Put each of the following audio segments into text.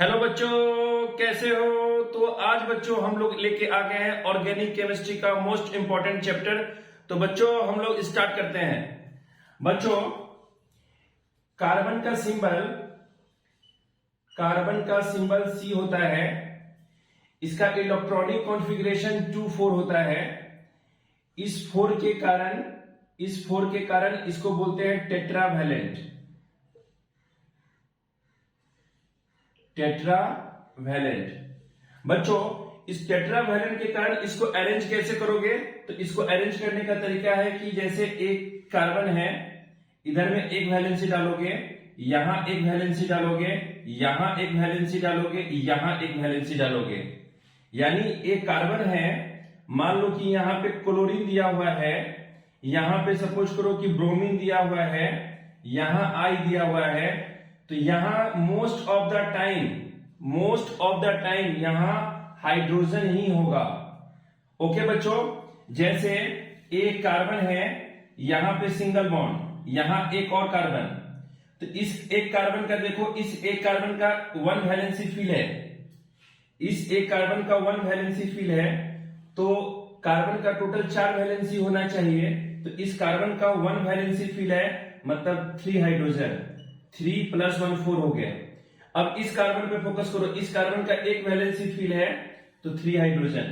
Hello बच्चों, कैसे हो? तो आज बच्चों हम लोग लेके आ गए हैं ऑर्गेनिक केमिस्ट्री का मोस्ट इंपॉर्टेंट चैप्टर। तो बच्चों हम लोग स्टार्ट करते हैं। बच्चों कार्बन का सिंबल सी होता है। इसका इलेक्ट्रॉनिक कॉन्फ़िगरेशन 2,4 होता है। इस फोर के कारण इसको बोलते हैं टेट्रावैलेंट। बच्चों इस टेट्रावैलेंट के कारण इसको अरेंज कैसे करोगे? तो इसको अरेंज करने का तरीका है कि जैसे एक कार्बन है, इधर में एक वैलेंसी डालोगे, यहां एक वैलेंसी डालोगे, यहां एक वैलेंसी डालोगे, यहां एक वैलेंसी डालोगे। यानी एक कार्बन है, मान लो कि यहां पे क्लोरीन दिया हुआ है, यहां पे सपोज करो कि ब्रोमीन दिया हुआ है, यहां आई दिया हुआ है। तो यहां मोस्ट ऑफ द टाइम यहां हाइड्रोजन ही होगा। ओके बच्चों, जैसे एक कार्बन है, यहां पे सिंगल बॉन्ड, यहां एक और कार्बन। तो इस एक कार्बन का देखो, इस एक कार्बन का 1 वैलेंसी फील है, इस एक कार्बन का 1 वैलेंसी फील है। तो कार्बन का टोटल 4 वैलेंसी होना चाहिए। तो इस कार्बन का 1 वैलेंसी फील है, मतलब 3 हाइड्रोजन, 3 + 1 4 हो गया। अब इस कार्बन पे फोकस करो, इस कार्बन का एक वैलेंसी फील है, तो 3 हाइड्रोजन।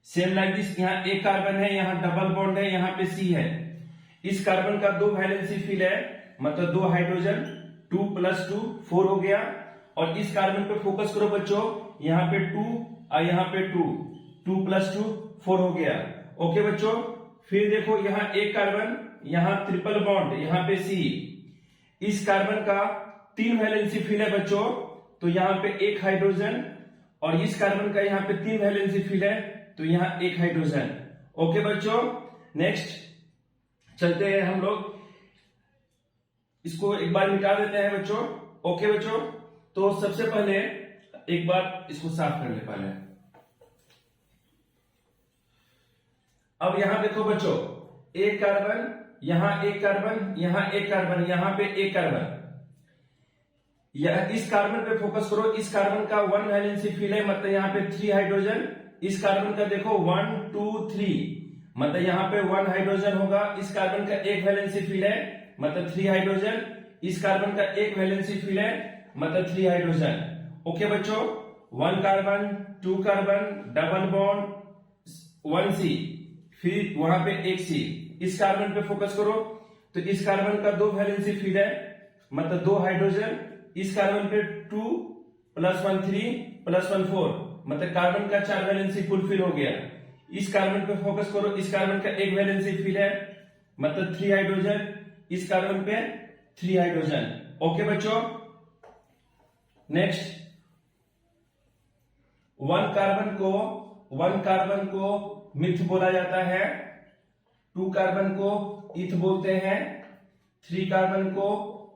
सेम लाइक दिस, यहां एक कार्बन है, यहां डबल बॉन्ड है, यहां पे सी है। इस कार्बन का 2 वैलेंसी फील है, मतलब 2 हाइड्रोजन, 2 + 2 4 हो गया। और इस कार्बन पे फोकस करो बच्चों, यहां पे 2 और यहां पे 2, 2 + 2 4 हो गया। ओके बच्चों, फिर देखो यहां एक कार्बन, यहां ट्रिपल बॉन्ड, यहां पे सी। इस कार्बन का 3 वैलेंसी फील है बच्चों, तो यहां पे एक हाइड्रोजन। और इस कार्बन का यहां पे 3 वैलेंसी फील है, तो यहां एक हाइड्रोजन। ओके बच्चों, नेक्स्ट चलते हैं हम लोग, इसको एक बार मिटा देते हैं बच्चों। ओके बच्चों, तो सबसे पहले एक बार इसको साफ कर ले पहले। अब यहां देखो बच्चों, एक कार्बन, यहां एक कार्बन, यहां एक कार्बन, यहां पे एक कार्बन। इस कार्बन पे फोकस करो, इस कार्बन का 1 वैलेंसी फील है, मतलब यहां पे 3 हाइड्रोजन। इस कार्बन का देखो 1 2 3, मतलब यहां पे 1 हाइड्रोजन होगा। इस कार्बन का एक वैलेंसी फील है, मतलब 3 हाइड्रोजन। इस कार्बन का एक वैलेंसी फील है, मतलब 3 हाइड्रोजन। ओके बच्चों, 1 कार्बन, 2 कार्बन, डबल बॉन्ड, 1 सी, फिर वहां पे एक सी। इस कार्बन पे फोकस करो, तो इस कार्बन का 2 वैलेंसी फील है, मतलब 2 हाइड्रोजन। इस कार्बन पे 2 + 1 3 + 1 4, मतलब कार्बन का 4 वैलेंसी फुलफिल हो गया। इस कार्बन पे फोकस करो, इस कार्बन का एक वैलेंसी फील है, मतलब 3 हाइड्रोजन। इस कार्बन पे 3 हाइड्रोजन। ओके बच्चों, नेक्स्ट 1 कार्बन को मिथ बोला जाता है, 2 कार्बन को इथ बोलते हैं, 3 कार्बन को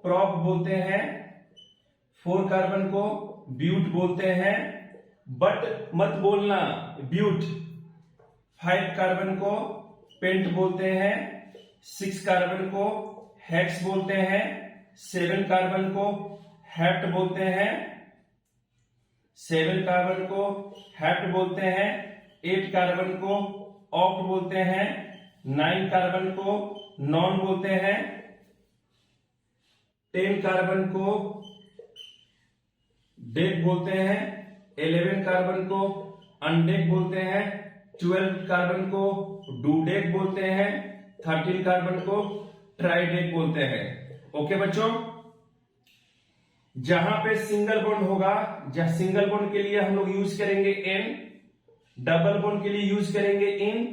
प्रॉप बोलते हैं, 4 कार्बन को ब्यूट बोलते हैं, बट मत बोलना ब्यूट। 5 कार्बन को पेंट बोलते हैं, 6 कार्बन को हेक्स बोलते हैं, 7 कार्बन को हेप्ट बोलते हैं, 7 कार्बन को हेप्ट बोलते हैं, 8 कार्बन को ऑक्ट बोलते हैं, 9 कार्बन को नॉन बोलते हैं, 10 कार्बन को डेक बोलते हैं, 11 कार्बन को अनडेक बोलते हैं, 12 कार्बन को डूडेक बोलते हैं, 13 कार्बन को ट्राइडेक बोलते हैं। ओके बच्चों, जहां पे सिंगल बॉन्ड होगा, जहां सिंगल बॉन्ड के लिए हम लोग यूज करेंगे एन, डबल बॉन्ड के लिए यूज करेंगे इन,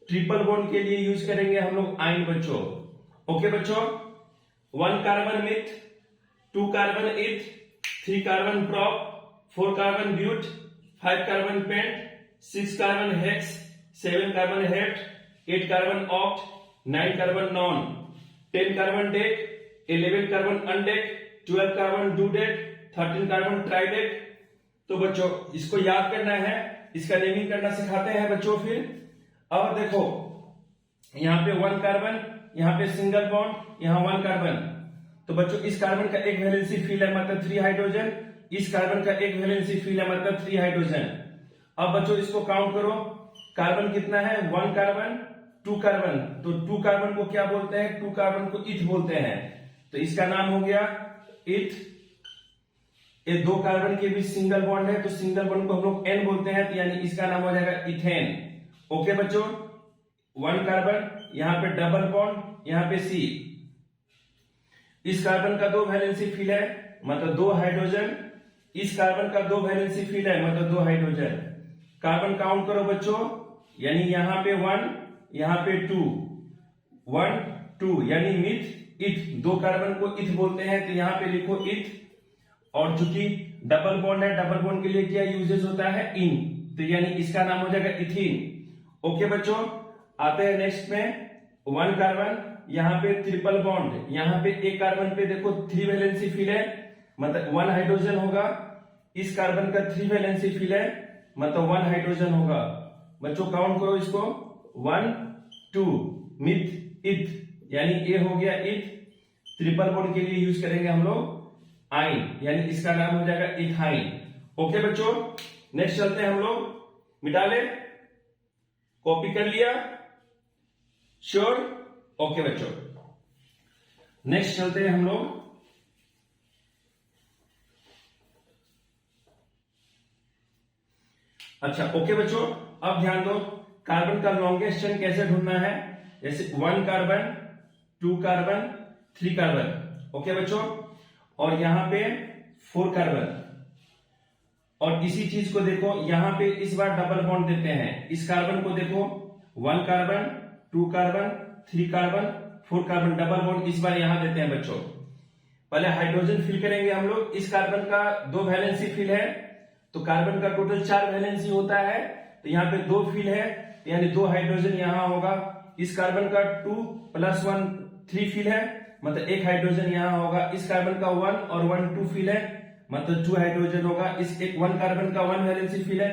ट्रिपल बॉन्ड के लिए यूज करेंगे हम लोग आइन बच्चों। ओके बच्चों, 1 carbon myth, 2 carbon eth, 3 carbon prop, 4 carbon but, 5 carbon pent, 6 carbon hex, 7 carbon hept, 8 carbon oct, 9 carbon non, 10 carbon dec, 11 carbon undec, 12 carbon dodec, 13 carbon tridec. तो बच्चों इसको याद करना है, इसका नेमिंग करना सिखाते हैं बच्चों। फिर अब देखो, यहां पे 1 कार्बन, यहां पे सिंगल बॉन्ड, यहां 1 कार्बन। तो बच्चों इस कार्बन का एक वैलेंसी फील है, मतलब 3 हाइड्रोजन। इस कार्बन का एक वैलेंसी फील है, मतलब 3 हाइड्रोजन। अब बच्चों इसको काउंट करो, कार्बन कितना है, 1 कार्बन 2 कार्बन, तो 2 कार्बन को क्या बोलते हैं, 2 कार्बन को इथ बोलते हैं, तो इसका नाम हो गया इथ। ये 2 कार्बन के बीच सिंगल बॉन्ड है, तो सिंगल बॉन्ड को हम लोग एन बोलते हैं, तो यानी इसका नाम हो जाएगा इथेन। ओके बच्चों, 1 कार्बन, यहां पे डबल बॉन्ड, यहां पे सी। इस कार्बन का 2 वैलेंसी फील है, मतलब 2 हाइड्रोजन। इस कार्बन का 2 वैलेंसी फील है, मतलब 2 हाइड्रोजन। कार्बन काउंट करो बच्चों, यानी यहां पे 1, यहां पे 2, 1 2, यानी मिथ इथ। 2 कार्बन को इथ बोलते हैं, तो यहां पे लिखो इथ। और चूंकि डबल बॉन्ड है, डबल बॉन्ड के लिए क्या यूजेस होता है, इन, तो यानी इसका नाम हो जाएगा इथीन। ओके बच्चों, आते हैं नेक्स्ट में। 1 कार्बन, यहां पे ट्रिपल बॉन्ड, यहां पे एक कार्बन पे देखो 3 वैलेंसी फील है, मतलब 1 हाइड्रोजन होगा। इस कार्बन का 3 वैलेंसी फील है, मतलब 1 हाइड्रोजन होगा। बच्चों काउंट करो इसको, 1 2, मिथ इथ, यानी ए हो गया इथ। ट्रिपल बॉन्ड के लिए यूज करेंगे हम लोग आइन, यानी इसका नाम हो जाएगा इथाइन। ओके बच्चों, नेक्स्ट चलते हैं हम लोग, मिटा ले, कॉपी कर लिया, श्योर। ओके बच्चों, नेक्स्ट चलते हैं हम लोग, अच्छा ओके बच्चों, अब ध्यान दो, कार्बन का लॉन्गेस्ट चेन कैसे ढूंढना है, जैसे 1 कार्बन 2 कार्बन 3 कार्बन। ओके बच्चों, और यहां पे 4 कार्बन, और इसी चीज को देखो, यहां पे इस बार डबल बॉन्ड देते हैं। इस कार्बन को देखो, 1 carbon 2 carbon 3 carbon 4 carbon, double bond इस बार यहां देते हैं बच्चों। पहले हाइड्रोजन फिल करेंगे हम लोग। इस कार्बन का 2 वैलेंसी फिल है, तो कार्बन का टोटल 4 वैलेंसी होता है, तो यहाँ पे 2 फिल है, यानी 2 हाइड्रोजन यहां होगा। इस कार्बन का 2 + 1 3 फिल है, मतलब 1 हाइड्रोजन यहां होगा। इस कार्बन का 1 और 1 2 फिल है, मतलब 2 हाइड्रोजन होगा। इस एक 1 कार्बन का 1 वैलेंसी फिल है,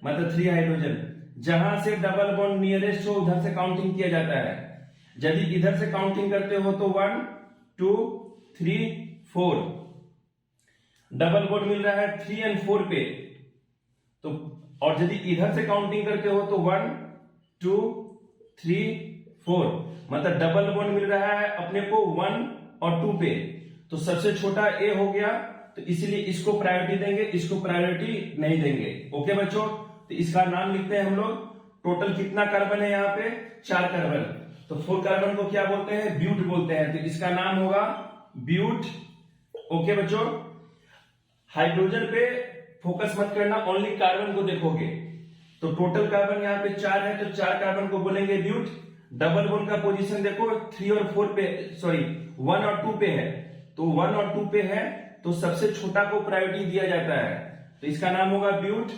मतलब 3 हाइड्रोजन। जहां से डबल बॉन्ड नियरेस्ट हो उधर से काउंटिंग किया जाता है। यदि इधर से काउंटिंग करते हो तो 1 2 3 4, डबल बॉन्ड मिल रहा है 3 और 4 पे, तो और यदि इधर से काउंटिंग करते हो तो 1 2 3 4, मतलब डबल बॉन्ड मिल रहा है अपने को 1 और 2 पे, तो सबसे छोटा ए हो गया, तो इसलिए इसको प्रायोरिटी देंगे, इसको प्रायोरिटी नहीं देंगे। ओके बच्चों, तो इसका नाम लिखते हैं हम लोग। टोटल कितना कार्बन है यहाँ पे, 4 कार्बन, तो 4 कार्बन को क्या बोलते हैं, ब्यूट बोलते हैं, तो इसका नाम होगा ब्यूट। ओके बच्चों, हाइड्रोजन पे फोकस मत करना, ओनली कार्बन को देखोगे। तो टोटल कार्बन यहाँ पे 4 है, तो 4 कार्बन को बोलेंगे ब्यूट। डबल बॉन्ड का पोजीशन देखो 3 और 4 पे, सॉरी 1 और 2 पे है, तो 1 और 2 पे है, तो सबसे छोटा को प्रायोरिटी दिया जाता है, तो इसका नाम होगा ब्यूट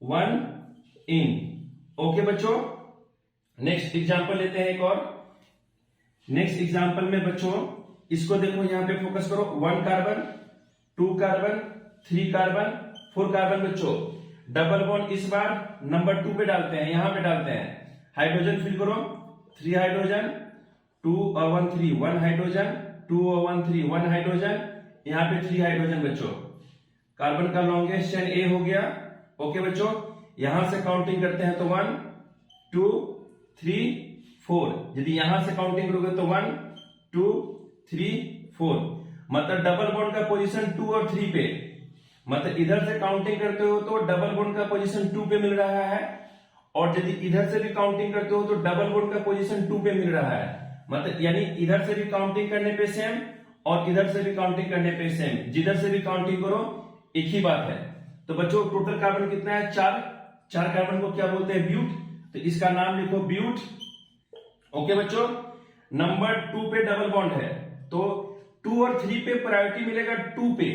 1 इन। ओके बच्चों, नेक्स्ट एग्जांपल लेते हैं एक और। नेक्स्ट एग्जांपल में बच्चों इसको देखो, यहां पे फोकस करो, 1 कार्बन 2 कार्बन 3 कार्बन 4 कार्बन। बच्चों डबल बॉन्ड इस बार नंबर 2 पे डालते हैं, यहां पे डालते हैं। हाइड्रोजन फिल करो, 3 हाइड्रोजन 2 और 1 3, 1 हाइड्रोजन 2 और 1 3, 1 हाइड्रोजन, यहाँ पे 3 हाइड्रोजन। बच्चों कार्बन का लॉन्गेस्ट चेन ए हो गया। ओके बच्चों, यहां से काउंटिंग करते हैं तो 1 2 3 4, यदि यहां से काउंटिंग करोगे तो 1 2 3 4, मतलब डबल बॉन्ड का पोजीशन 2 और 3 पे, मतलब इधर से काउंटिंग करते हो तो डबल बॉन्ड का पोजीशन 2 पे मिल रहा है, और यदि इधर से भी काउंटिंग करते हो तो डबल बॉन्ड का पोजीशन 2 पे मिल रहा है, मतलब यानी इधर से भी काउंटिंग करने पे सेम और इधर से भी काउंटिंग करने पे सेम, जिधर से भी काउंटिंग करो एक ही बात है। तो बच्चों टोटल कार्बन कितना है, 4 कार्बन को क्या बोलते हैं, ब्यूट, तो इसका नाम लिखो ब्यूट। ओके बच्चों, नंबर 2 पे डबल बॉन्ड है, तो 2 और 3 पे प्रायोरिटी मिलेगा, 2 पे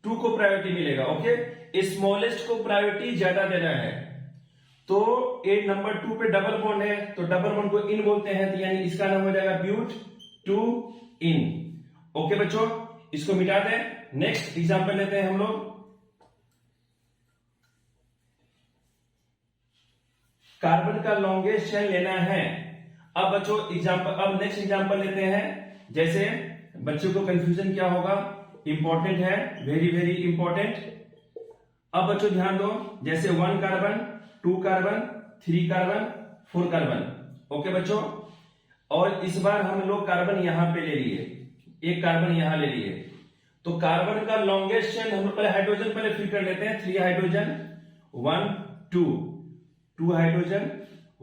2 को प्रायोरिटी मिलेगा। ओके, स्मॉलेस्ट को प्रायोरिटी ज्यादा देना है, तो ए नंबर 2 पे डबल बॉन्ड है, तो डबल बॉन्ड को इन बोलते हैं, तो यानी इसका नाम हो जाएगा ब्यूट 2 इन। ओके बच्चों, इसको मिटा दें। नेक्स्ट एग्जांपल लेते हैं हम लोग। कार्बन का लॉन्गेस्ट चेन लेना है। अब बच्चों एग्जांपल, अब नेक्स्ट एग्जांपल लेते हैं। जैसे बच्चों को कंफ्यूजन क्या होगा, इंपॉर्टेंट है, वेरी वेरी इंपॉर्टेंट। अब बच्चों ध्यान दो, जैसे 1 carbon, 2 carbon, 3 carbon, 4 carbon. Okay बच्चों, और इस बार हम लोग कार्बन यहां पे ले लिए, एक कार्बन यहां ले लिए। तो कार्बन का लॉन्गेस्ट चेन हम लोग पहले हाइड्रोजन पहले फिल कर लेते हैं। 3 हाइड्रोजन, 1 2, 2 हाइड्रोजन,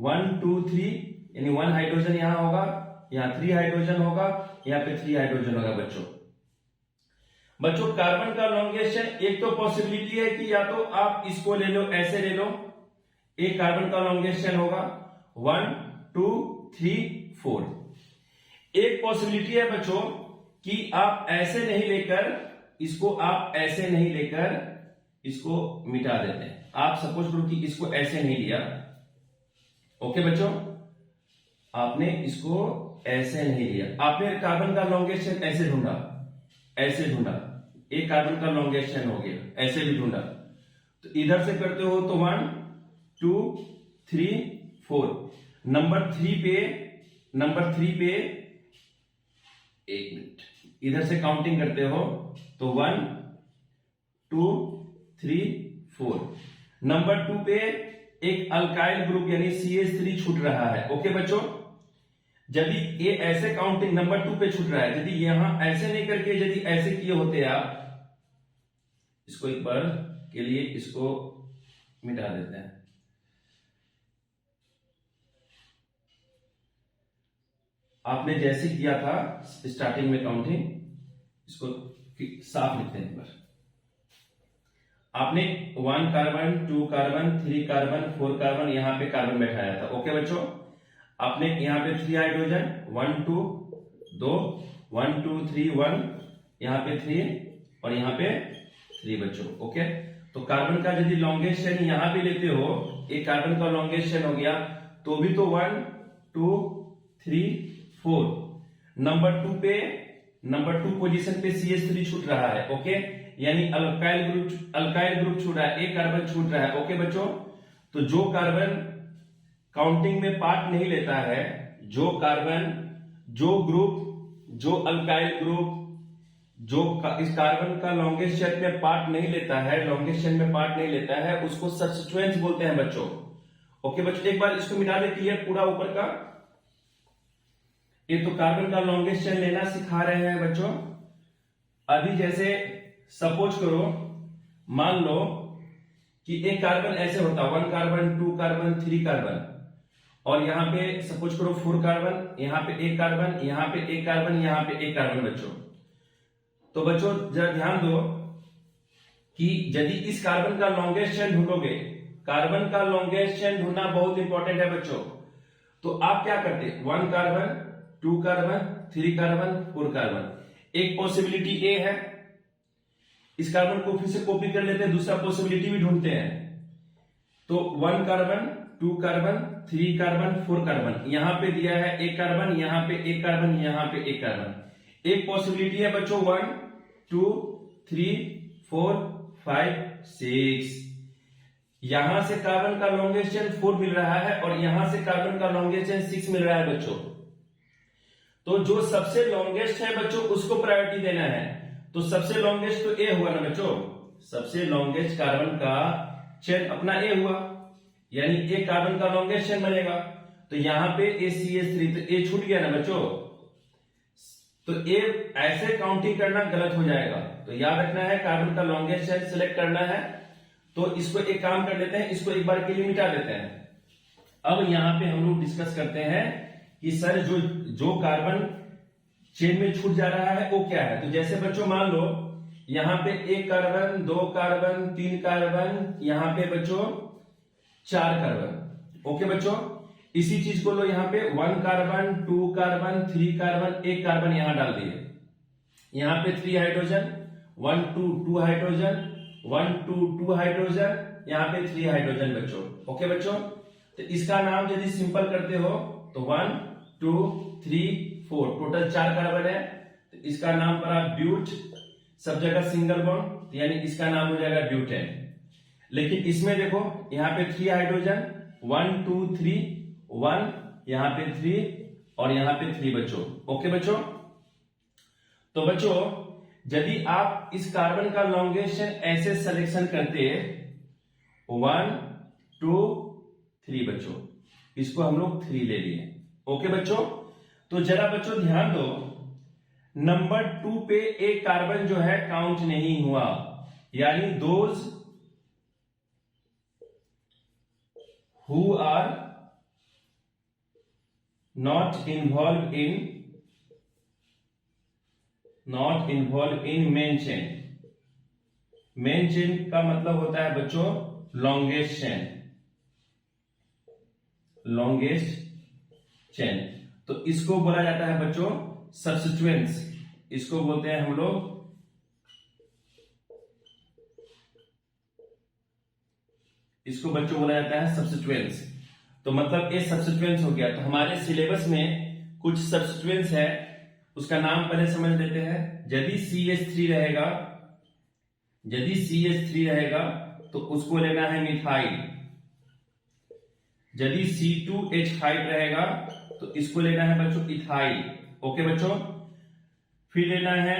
1 2 3, यानी 1 हाइड्रोजन यहां होगा, यहां 3 हाइड्रोजन होगा, यहां पे 3 हाइड्रोजन होगा। बच्चों कार्बन का लॉन्गेस्ट चेन, एक तो पॉसिबिलिटी है कि या तो आप इसको ले लो, ऐसे ले लो, एक कार्बन का लॉन्गेस्ट चेन होगा 1 2 3 4। एक पॉसिबिलिटी है बच्चों कि आप ऐसे नहीं लेकर इसको, आप ऐसे नहीं लेकर इसको मिटा देते हैं। आप सपोज करो कि इसको ऐसे नहीं लिया, ओके बच्चों, आपने इसको ऐसे नहीं लिया, आपने कार्बन का लॉन्गेस्ट चेन ऐसे ढूंढा, ऐसे ढूंढा, एक कार्बन का लॉन्गेस्ट चेन हो गया, ऐसे भी ढूंढा। तो इधर से करते हो तो 1 2 3 4, नंबर 3 पे एक मिनट, इधर से काउंटिंग करते हो तो 1 2 3 4, नंबर 2 पे एक अल्काइल ग्रुप यानी CH3 छूट रहा है। ओके बच्चों, यदि ये ऐसे काउंटिंग नंबर 2 पे छूट रहा है, यदि यहां ऐसे नहीं करके यदि ऐसे किए होते आप, इसको एक बार के लिए इसको मिटा देते हैं। आपने जैसे किया था स्टार्टिंग में काउंटिंग, इसको साफ लिखते हैं एक बार। आपने 1 कार्बन, 2 कार्बन, 3 कार्बन, 4 कार्बन, यहां पे कार्बन बैठाया था। ओके बच्चों, आपने यहां पे 3 हाइड्रोजन, 1 2 2, 1 2 3 1, यहां पे 3 और यहां पे 3 बच्चों। ओके, तो कार्बन का यदि लॉन्गेस्ट चेन यहां पे लेते हो, एक कार्बन का लॉन्गेस्ट चेन हो गया, तो भी तो 1 2 3 4, नंबर 2 पोजीशन पे CH3 छूट रहा है। ओके, यानी अल्काइल ग्रुप छूट रहा है, एक कार्बन छूट रहा है। ओके बच्चों, तो जो कार्बन काउंटिंग में पार्ट नहीं लेता है, जो कार्बन, जो ग्रुप, जो अल्काइल ग्रुप, जो इस कार्बन का लॉन्गेस्ट चेन में पार्ट नहीं लेता है, लॉन्गेस्ट चेन में पार्ट नहीं लेता है, उसको सबस्टिट्यूएंट्स बोलते हैं बच्चों। ओके बच्चों, एक बार इसको मिटा दे, क्लियर पूरा ऊपर का। ये तो कार्बन का लॉन्गेस्ट चेन लेना सिखा रहे हैं बच्चों। अभी जैसे सपोज करो, मान लो कि एक कार्बन ऐसे होता, 1 कार्बन, 2 कार्बन, 3 कार्बन, और यहां पे सपोज करो 4 कार्बन, यहां पे एक कार्बन, यहां पे एक कार्बन, यहां पे एक कार्बन बच्चों। तो बच्चों जरा ध्यान दो कि यदि इस कार्बन का लॉन्गेस्ट चेन ढूंढोगे, कार्बन का लॉन्गेस्ट चेन ढूंढना बहुत इंपॉर्टेंट है बच्चों। तो आप क्या करते, 1 कार्बन, 2 कार्बन, 3 कार्बन, 4 कार्बन। एक पॉसिबिलिटी ए है, इस कार्बन को फिर से कॉपी कर लेते हैं, दूसरा पॉसिबिलिटी भी ढूंढते हैं। तो 1 कार्बन, 2 कार्बन, 3 कार्बन, 4 कार्बन, यहां पे दिया है एक कार्बन, यहां पे एक कार्बन, यहां पे एक कार्बन। एक पॉसिबिलिटी है बच्चों 1 2 3 4 5 6, यहां से कार्बन का लॉन्गेस्ट चेन 4 मिल रहा है और यहां से कार्बन का लॉन्गेस्ट चेन 6 मिल रहा है बच्चों। तो जो सबसे लॉन्गेस्ट है बच्चों उसको प्रायोरिटी देना है। तो सबसे लॉन्गेस्ट तो ए हुआ ना बच्चों, सबसे लॉन्गेस्ट कार्बन का चेन अपना ए हुआ, यानी ए कार्बन का लॉन्गेस्ट चेन बनेगा। तो यहां पे ACH3, तो ए छूट गया ना बच्चों। तो ए ऐसे काउंटिंग करना गलत हो जाएगा, तो याद रखना है कार्बन का लॉन्गेस्ट चेन सिलेक्ट करना है। तो इसको एक काम कर लेते हैं, इसको एक बार के लिए मिटा देते हैं। अब यहां पे हम लोग डिस्कस करते हैं कि सर जो कार्बन चेन में छूट जा रहा है वो क्या है। तो जैसे बच्चों मान लो यहां पे 1 कार्बन, 2 कार्बन, 3 कार्बन, यहां पे बच्चों 4 कार्बन। ओके बच्चों, इसी चीज को लो यहां पे 1 कार्बन, 2 कार्बन, 3 कार्बन, 1 कार्बन यहां डाल दिए, यहां पे 3 हाइड्रोजन, 1 2 2 हाइड्रोजन, 1 2 2 हाइड्रोजन, यहां पे 3 हाइड्रोजन बच्चों। ओके बच्चों, तो इसका नाम यदि सिंपल करते हो तो 1 2 3 4, टोटल 4 कार्बन है, तो इसका नाम पड़ा ब्यूट, सब जगह सिंगल बॉन्ड, यानी इसका नाम हो जाएगा ब्यूटेन। लेकिन इसमें देखो यहां पे 3 हाइड्रोजन, 1 2 3 1, यहां पे 3 और यहां पे 3 बच्चों। ओके बच्चों, तो बच्चों यदि आप इस कार्बन का लॉन्गेस्ट चेन ऐसे सिलेक्शन करते 1 2 3 बच्चों, इसको हम लोग 3 ले लिए। ओके बच्चों, तो जरा बच्चों ध्यान दो, नंबर 2 पे एक कार्बन जो है काउंट नहीं हुआ, यानी those who are not involved in main chain. Main chain का मतलब होता है बच्चों लॉन्गेस्ट चेन। तो इसको बोला जाता है बच्चों सब्स्टिट्यूएंट्स, इसको बोलते हैं हम लोग इसको बच्चों बोला जाता है सब्स्टिट्यूएंट्स। तो मतलब ये सब्स्टिट्यूएंट्स हो गया। तो हमारे सिलेबस में कुछ सब्स्टिट्यूएंट्स है, उसका नाम पहले समझ लेते हैं। यदि CH3 रहेगा तो उसको लेना है मिथाइल। यदि C2H5 रहेगा तो इसको लेना है बच्चों इथाइल। ओके बच्चों, फिर लेना है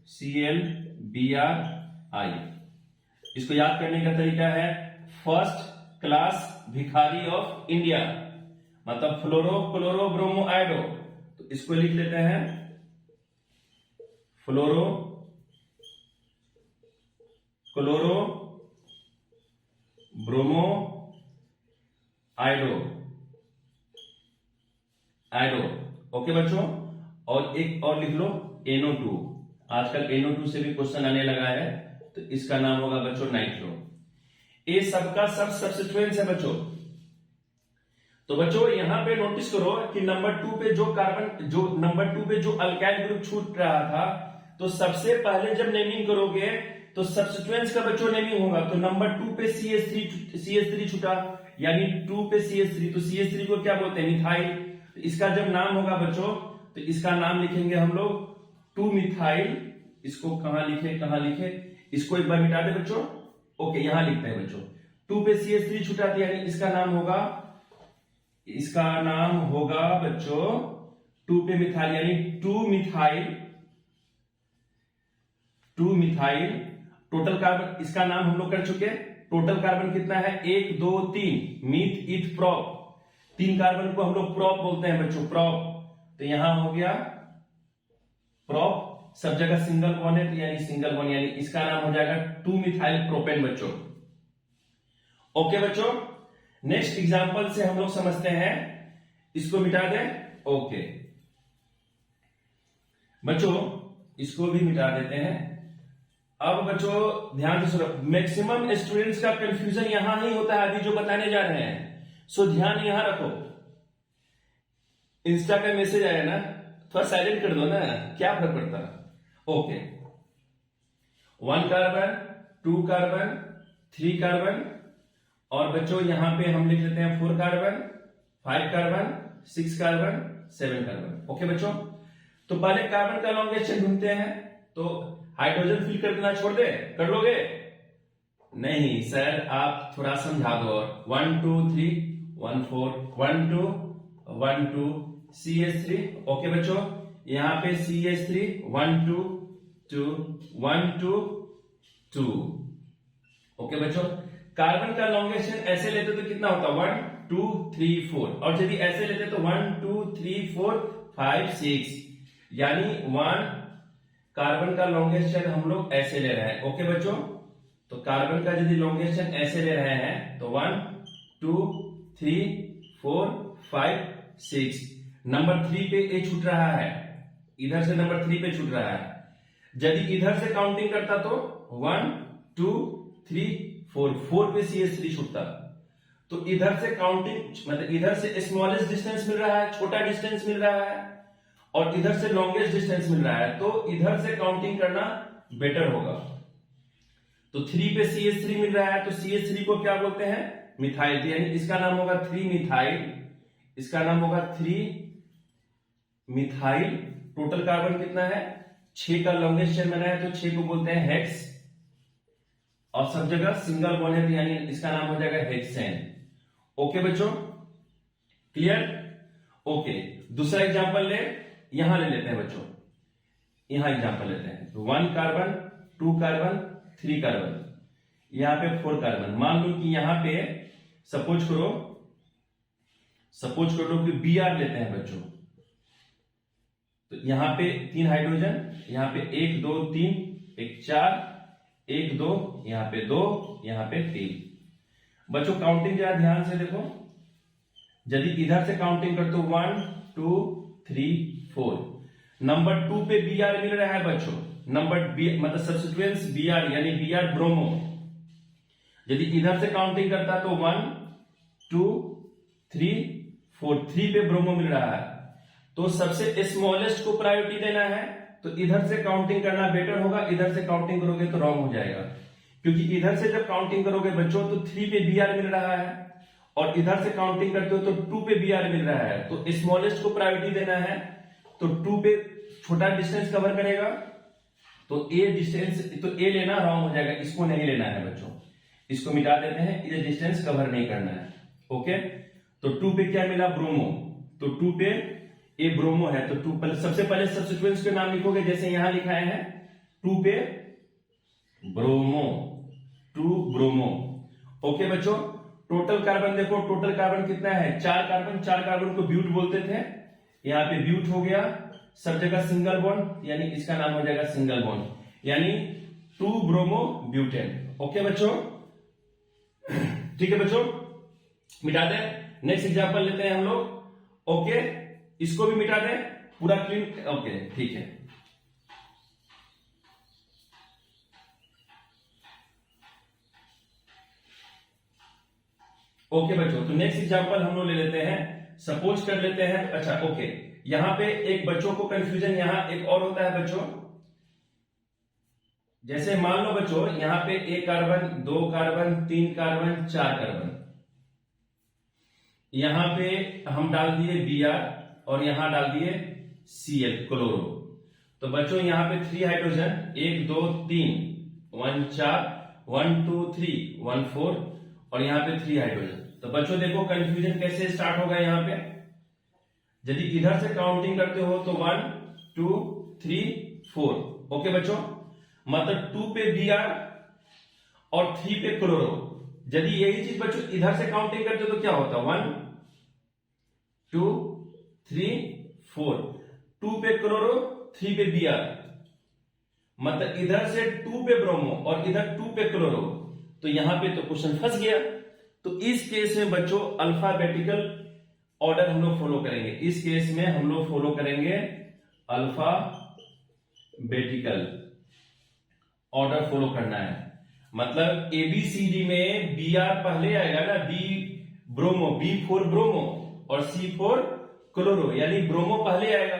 FClBrI। इसको याद करने का तरीका है फर्स्ट क्लास भिखारी ऑफ इंडिया, मतलब फ्लोरो क्लोरो ब्रोमो आयोडो। तो इसको लिख लेते हैं fluoro chloro bromo iodo. Okay बच्चों, और एक और लिख लो NO2। आजकल NO2 से भी क्वेश्चन आने लगा है, तो इसका नाम होगा बच्चों नाइट्रो। ये सबका सब सब्स्टिट्यूएंट्स है बच्चों। तो बच्चों यहां पे नोटिस करो कि नंबर 2 पे जो अल्काइल ग्रुप छूट रहा था, तो सबसे पहले जब नेमिंग करोगे तो सब्स्टिट्यूएंट्स का बच्चों नेमिंग होगा। तो नंबर 2 पे CH3 छूटा, यानी 2 पे CH3, तो CH3 को क्या बोलते हैं मिथाइल। तो इसका जब नाम होगा बच्चों तो इसका नाम लिखेंगे हम लोग 2 मिथाइल। इसको कहां लिखे, इसको एक बार मिटा दे बच्चों। ओके, यहां लिखते हैं बच्चों 2 पे CH3 छूटा था, यानी इसका नाम होगा बच्चों 2 पे मिथाइल, यानी 2 मिथाइल। टोटल कार्बन इसका नाम हम लोग कर चुके। टोटल कार्बन कितना है 1 2 3 मीथ इथ प्रोप। 3 कार्बन को हम लोग प्रोप बोलते हैं बच्चों, प्रोप। तो यहां हो गया प्रोप, सब जगह सिंगल बॉन्ड है, तो यानी सिंगल बॉन्ड, यानी इसका नाम हो जाएगा 2 मिथाइल प्रोपेन बच्चों। ओके बच्चों, नेक्स्ट एग्जांपल से हम लोग समझते हैं, इसको मिटा दें। ओके बच्चों, इसको भी मिटा देते हैं। अब बच्चों ध्यान से सुनो, मैक्सिमम स्टूडेंट्स का कंफ्यूजन यहां नहीं होता है अभी जो बताने जा रहे हैं, सो ध्यान यहां रखो। इंस्टा का मैसेज आया ना, थोड़ा साइलेंट कर दो ना, क्या फर्क पड़ता है। ओके, 1 कार्बन 2 कार्बन 3 कार्बन, और बच्चों यहां पे हम लिख लेते हैं 4 carbon 5 carbon 6 carbon 7 carbon. Okay बच्चों, तो पहले कार्बन का लॉन्गेस्ट चेन ढूंढते हैं। तो हाइड्रोजन फिल कर देना छोड़ दे, कर लोगे? नहीं सर, आप थोड़ा समझा दो। 1 2 3 1 4 1 2 1 2 CH3। ओके बच्चों, यहां पे CH3 1 2 2 1 2 2। ओके बच्चों, कार्बन का लॉन्गेस्ट चेन ऐसे लेते तो कितना होता 1 2 3 4, और यदि ऐसे लेते तो 1 2 3 4 5 6, यानी 1 कार्बन का लॉन्गेस्ट चेन हम लोग ऐसे ले रहे हैं। ओके बच्चों, तो कार्बन का यदि लॉन्गेस्ट चेन ऐसे ले रहे हैं तो 1 2 3 4 5 6, नंबर 3 पे ए छूट रहा है, इधर से नंबर 3 पे छूट रहा है। यदि इधर से काउंटिंग करता तो 1 2 3 4 पे CH3 छूटता। तो इधर से काउंटिंग मतलब इधर से स्मॉलेस्ट डिस्टेंस मिल रहा है, छोटा डिस्टेंस मिल रहा है, और इधर से लॉन्गेस्ट डिस्टेंस मिल रहा है, तो इधर से काउंटिंग करना बेटर होगा। तो 3 पे CH3 मिल रहा है, तो CH3 को क्या बोलते हैं मिथाइल, यानी इसका नाम होगा 3 मिथाइल। इसका नाम होगा 3 मिथाइल। टोटल कार्बन कितना है 6 का लॉन्गेस्ट चेन बना है, तो 6 को बोलते हैं हेक्स, और सब जगह सिंगल बॉन्ड है, यानी इसका नाम हो जाएगा हेक्सेन। ओके बच्चों, क्लियर? ओके, दूसरा एग्जांपल यहां ले लेते हैं बच्चों। यहां एग्जांपल लेते हैं, 1 कार्बन, 2 कार्बन, 3 कार्बन, यहां पे 4 कार्बन। मान लो कि यहां पे सपोज करो कि Br लेते हैं बच्चों, तो यहां पे 3 हाइड्रोजन, यहां पे 1 2 3 1 4 1 2, यहां पे 2, यहां पे 3। बच्चों काउंटिंग जरा ध्यान से देखो, यदि इधर से काउंटिंग करते हो 1 2 3 4, नंबर 2 पे Br मिल रहा है बच्चों, नंबर मतलब सब्स्टिट्यूएंट्स Br यानी Br ब्रोमो। यदि इधर से काउंटिंग करता तो 1 2 3 4, 3 पे ब्रोमो मिल रहा है, तो सबसे स्मॉलेस्ट को प्रायोरिटी देना है, तो इधर से काउंटिंग करना बेटर होगा। इधर से काउंटिंग करोगे तो रॉन्ग हो जाएगा, क्योंकि इधर से जब काउंटिंग करोगे बच्चों तो 3 पे Br मिल रहा है, और इधर से काउंटिंग करते हो तो 2 पे Br मिल रहा है, तो स्मॉलेस्ट को प्रायोरिटी देना है। तो 2 पे छोटा डिस्टेंस कवर करेगा, तो ए डिस्टेंस, तो ए लेना रॉन्ग हो जाएगा, इसको नहीं लेना है बच्चों, इसको मिटा देते हैं, ये डिस्टेंस कवर नहीं करना है। ओके, तो 2 पे क्या मिला? ब्रोमो, तो 2 पे ए ब्रोमो है, तो 2 सबसे पहले सब्स्टिट्यूएंट्स के नाम लिखोगे, जैसे यहां लिखाए हैं 2 पे ब्रोमो, 2 ब्रोमो। ओके बच्चों, टोटल कार्बन देखो, टोटल कार्बन कितना है? 4 कार्बन, 4 कार्बन को ब्यूट बोलते थे, यहां पे ब्यूट हो गया, सब जगह सिंगल बॉन्ड, यानी इसका नाम हो जाएगा सिंगल बॉन्ड, यानी 2 ब्रोमो ब्यूटेन। ओके बच्चों, ठीक है बच्चों, मिटा दें। नेक्स्ट एग्जांपल लेते हैं हम लोग। ओके, इसको भी मिटा दें, पूरा क्लीन। ओके ठीक है, ओके बच्चों, तो नेक्स्ट एग्जांपल हम लोग ले लेते हैं, सपोज कर लेते हैं। अच्छा ओके, यहां पे एक बच्चों को कंफ्यूजन यहां एक और होता है बच्चों, जैसे मान लो बच्चों यहां पे 1 कार्बन, 2 कार्बन, 3 कार्बन, 4 कार्बन, यहां पे हम डाल दिए Br और यहां डाल दिए Cl क्लोरो। तो बच्चों यहां पे 3 हाइड्रोजन, 1 2 3 1 4 1 2 3 1 4, और यहां पे 3 हाइड्रोजन। तो बच्चों देखो कंफ्यूजन कैसे स्टार्ट होगा यहां पे, यदि इधर से काउंटिंग करते हो तो 1 2 3 4। ओके बच्चों, मतलब 2 पे Br और 3 पे क्लोरो। यदि यही चीज बच्चों इधर से काउंटिंग करते हो तो क्या होता? 1 2 3 4, 2 पे क्लोरो, 3 पे Br, मतलब इधर से 2 पे ब्रोमो और इधर 2 पे क्लोरो, तो यहां पे तो क्वेश्चन फंस गया। तो इस केस में बच्चों अल्फाबेटिकल ऑर्डर हम लोग फॉलो करेंगे, इस केस में हम लोग फॉलो करेंगे अल्फाबेटिकल ऑर्डर फॉलो करना है। मतलब ABCD में Br पहले आएगा ना, B ब्रोमो, B4 ब्रोमो और C4 क्लोरो, यानी ब्रोमो पहले आएगा।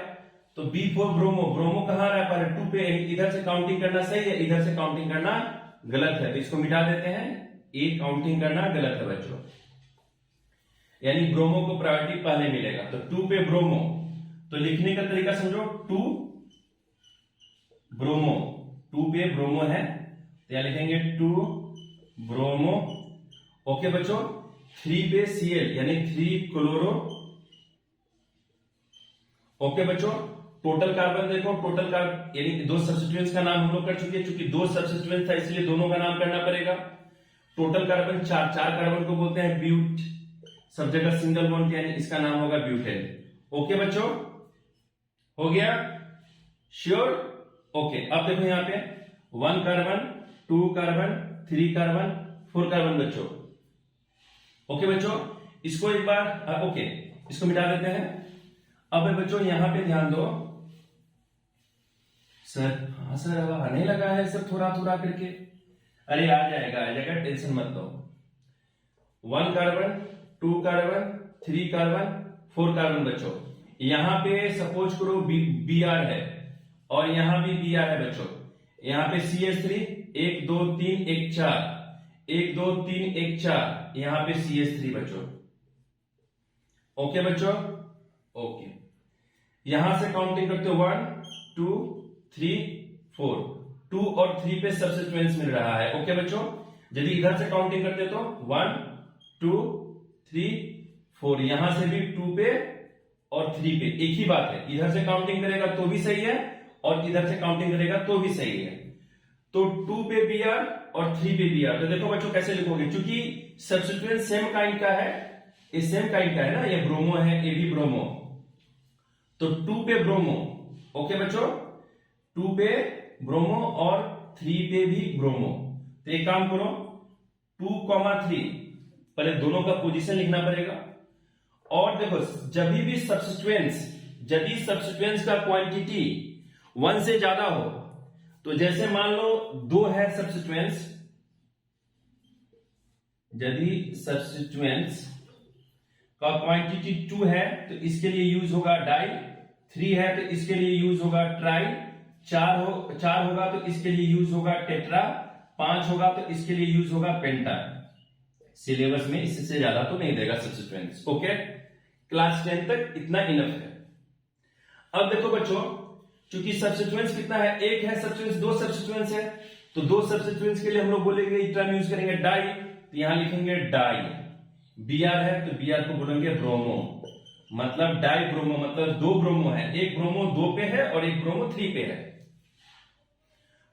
तो B4 ब्रोमो, ब्रोमो कहां रहा है? पहले 2 पे, इधर से काउंटिंग करना सही है, इधर से काउंटिंग करना गलत है, तो इसको मिटा देते हैं, ए काउंटिंग करना गलत है बच्चों, यानी ब्रोमो को प्रायोरिटी पहले मिलेगा। तो 2 पे ब्रोमो, तो लिखने का तरीका समझो, 2 ब्रोमो, 2 पे ब्रोमो है, तो यहां लिखेंगे 2 ब्रोमो। ओके बच्चों, 3 पे Cl यानी 3 क्लोरो। ओके बच्चों, टोटल कार्बन देखो, टोटल कार्बन यानी 2 सब्स्टिट्यूएंट्स का नाम हम लोग कर चुके हैं, चूंकि 2 सब्स्टिट्यूएंट्स था इसलिए दोनों का नाम करना पड़ेगा। टोटल कार्बन 4 कार्बन को बोलते हैं ब्यूट, सब जगह सिंगल बॉन्ड, यानी इसका नाम होगा ब्यूटेन। ओके बच्चों, हो गया? श्योर? ओके, अब देखो यहां पे 1 कार्बन, 2 कार्बन, 3 कार्बन, 4 कार्बन बच्चों। ओके बच्चों, इसको एक बार ओके, इसको मिटा देते हैं। अब बच्चों यहां पे ध्यान दो सर, हाँ सर अब आने लगा है सब थोड़ा थोड़ा करके, अरे आ जाएगा, टेंशन मत लो। 1 कार्बन, 2 कार्बन, 3 कार्बन, 4 कार्बन बच्चों, यहां पे सपोज करो Br है और यहां भी Br है बच्चों, यहां पे CH3 1 2 3 1 4 1 2 3 1 4, यहां पे CH3 बच्चों। ओके बच्चों, ओके, यहां से काउंटिंग करते हो 1 2 3 4, 2 और 3 पे सब्स्टिट्यूएंट्स मिल रहा है। ओके बच्चों, यदि इधर से काउंटिंग करते तो 1 2 3 4, यहां से भी 2 पे और 3 पे, एक ही बात है, इधर से काउंटिंग करेगा तो भी सही है और इधर से काउंटिंग करेगा तो भी सही है। तो 2 पे Br और 3 पे Br। तो देखो बच्चों कैसे लिखोगे, क्योंकि सब्स्टिट्यूएंट सेम काइंड का है, ये सेम काइंड का है ना, ये ब्रोमो है, ये भी ब्रोमो। तो 2 पे ब्रोमो, ओके बच्चों, 2 पे ब्रोमो और 3 पे भी ब्रोमो। तो एक काम करो, 2,3 पहले दोनों का पोजीशन लिखना पड़ेगा। और देखो जब भी सब्स्टिट्यूएंट्स, यदि सब्स्टिट्यूएंट्स का क्वांटिटी 1 से ज्यादा हो, तो जैसे मान लो 2 है सब्स्टिट्यूएंट्स, यदि सब्स्टिट्यूएंट्स का क्वांटिटी 2 है तो इसके लिए यूज होगा डाई, 3 है तो इसके लिए यूज होगा ट्राई, 4 होगा तो इसके लिए यूज होगा टेट्रा, 5 होगा तो इसके लिए यूज होगा पेंटा। सिलेबस में इससे ज्यादा तो नहीं देगा सब्स्टिट्यूएंट्स, ओके। क्लास 10 तक इतना इनफ है। अब देखो बच्चों, क्योंकि सब्स्टिट्यूएंट्स कितना है, एक है सब्स्टिट्यूएंट्स, 2 सब्स्टिट्यूएंट्स है, तो 2 सब्स्टिट्यूएंट्स के लिए हम लोग बोलेंगे टर्म यूज करेंगे डाई, तो यहां लिखेंगे डाई। Br है तो Br को बोलेंगे ब्रोमो, मतलब डाई ब्रोमो, मतलब 2 ब्रोमो है, एक ब्रोमो 2 पे है और एक ब्रोमो 3 पे है।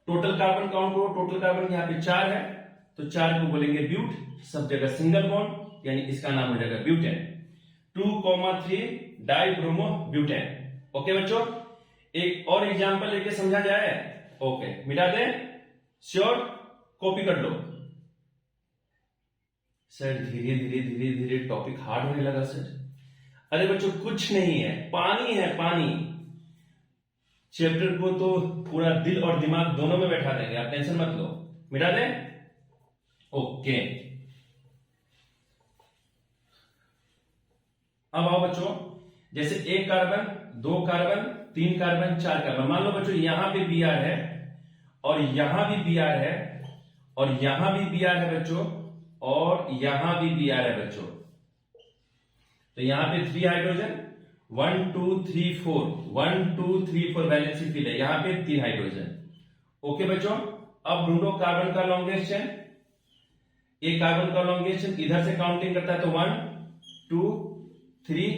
टोटल कार्बन काउंट करो, टोटल कार्बन यहाँ पे 4 है, तो 4 को बोलेंगे ब्यूट, सब जगह सिंगल बॉन्ड, यानी इसका नाम हो जाएगा butane. 2,3 die bromo butane. Okay बच्चों, एक और एग्जांपल लेके समझा जाए, ओके मिटा दे, श्योर, कॉपी कर लो। सर धीरे धीरे धीरे धीरे टॉपिक हार्ड होने लगा सर। अरे बच्चों कुछ नहीं है, पानी है पानी। चैप्टर को तो पूरा दिल और दिमाग दोनों में बैठा देंगे, आप टेंशन मत लो, मिटा दें, ओके। अब आओ बच्चों, जैसे 1 कार्बन, 2 कार्बन, 3 कार्बन, 4 कार्बन, मान लो बच्चों यहां पे Br है और यहां भी Br है और यहां भी Br है बच्चों, और यहां भी Br है बच्चों। तो यहां पे 3 हाइड्रोजन, 1 2 3 4, 1 2 3 4 वैलेंसी फिल है, यहां पे 3 हाइड्रोजन। ओके बच्चों, अब ढूंढो कार्बन का लॉन्गेस्ट चेन। एक कार्बन का लॉन्गेस्ट चेन इधर से काउंटिंग करता है तो 1 2 3